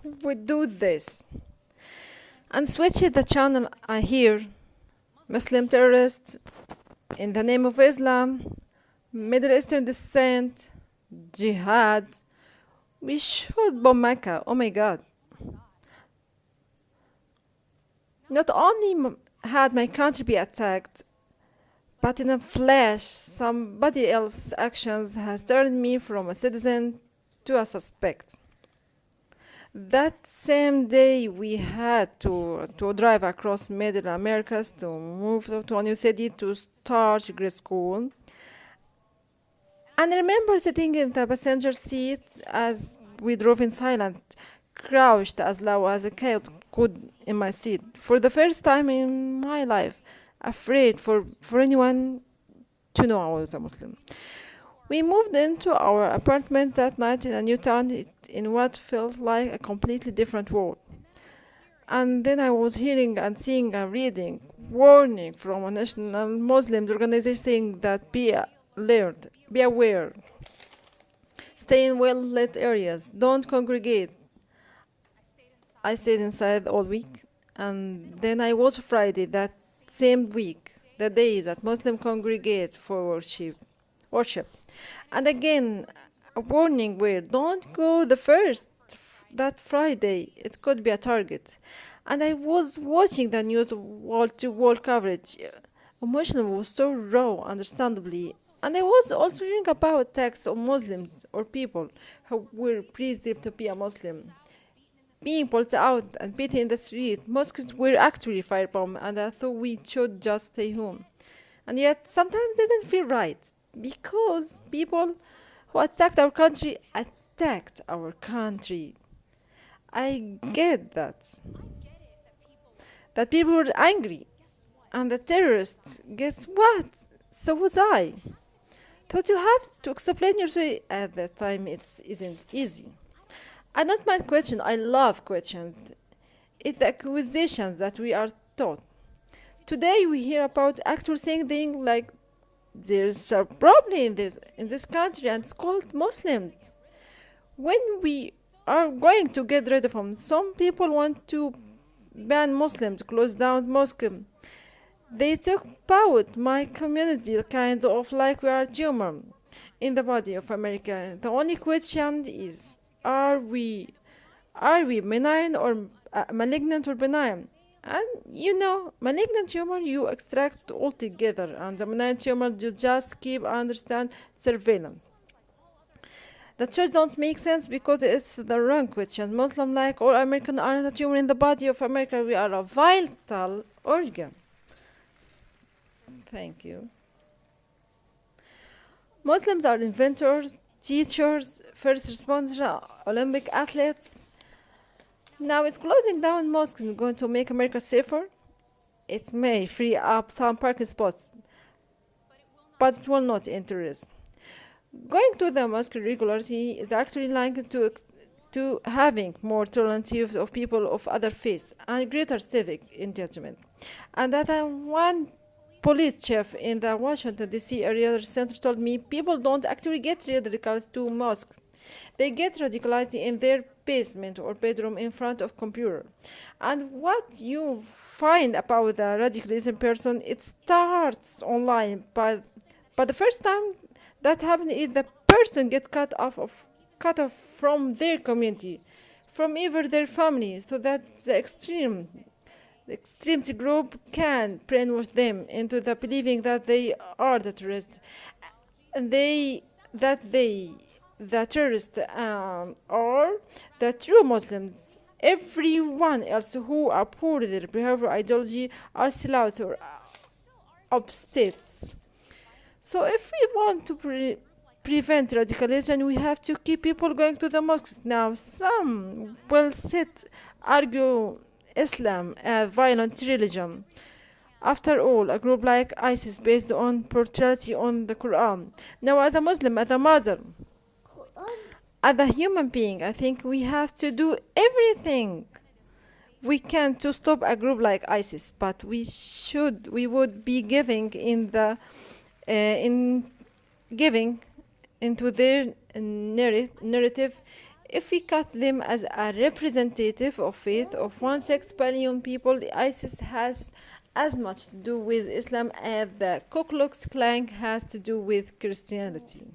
would do this and switch the channel. I hear Muslim terrorists in the name of Islam, Middle Eastern descent, jihad. We should bomb Mecca. Oh my God. Not only had my country be attacked, but in a flash, somebody else's actions has turned me from a citizen to a suspect. That same day, we had to drive across Middle Americas to move to a new city to start grade school. And I remember sitting in the passenger seat as we drove in silence, crouched as low as a cat could in my seat, for the first time in my life, afraid for anyone to know I was a Muslim. We moved into our apartment that night in a new town in what felt like a completely different world. And then I was hearing and seeing and reading warning from a national Muslim organization saying that be alert, be aware, stay in well-lit areas, don't congregate. I stayed inside all week, and then I was Friday that same week, the day that Muslims congregate for worship. And again, a warning where don't go the first that Friday. It could be a target. And I was watching the news wall-to-wall coverage. Emotion was so raw, understandably. And I was also hearing about attacks on Muslims or people who were perceived to be a Muslim being pulled out and beaten in the street. Mosques were actually firebombed, and I thought we should just stay home. And yet, sometimes didn't feel right because people who attacked our country. I get that people were angry, and the terrorists. Guess what? So was I. Thought you have to explain yourself at that time. It isn't easy. I don't mind questions. I love questions. It's the accusations that we are taught. Today we hear about actors saying things like there's a problem in this country and it's called Muslims. When we are going to get rid of them, some people want to ban Muslims, close down mosque. They talk about my community kind of like we are tumor in the body of America. The only question is are we benign or malignant or benign? And malignant tumor you extract altogether, and the benign tumor you just keep understand surveillance. The choice don't make sense because it's the wrong question. Muslim, like all American, aren't a tumor in the body of America. We are a vital organ. Thank you. Muslims are inventors, teachers, first responders, Olympic athletes. Now it's closing down mosques and going to make America safer. It may free up some parking spots, but it will not end terrorism. Going to the mosque regularly is actually linked to having more tolerant use of people of other faiths and greater civic engagement. And that one police chief in the Washington D.C. area center told me people don't actually get radicalized to mosques. They get radicalized in their basement or bedroom in front of computer. And what you find about the radicalism person, it starts online, but the first time that happens is the person gets cut off from their community, from even their family, so that the extremist group can brainwash them into the believing that they are the terrorists, and the terrorists are the true Muslims. Everyone else who abhor their behavior ideology are sellouts or upstates. So if we want to prevent radicalization, we have to keep people going to the mosques. Now, some will argue Islam as violent religion. After all, a group like ISIS based on brutality on the Quran. Now, as a Muslim, as a mother, as a human being, I think we have to do everything we can to stop a group like ISIS. But we would be giving in giving into their narrative If we cut them as a representative of faith of 1.6 billion people, ISIS has as much to do with Islam as the Ku Klux Klan has to do with Christianity.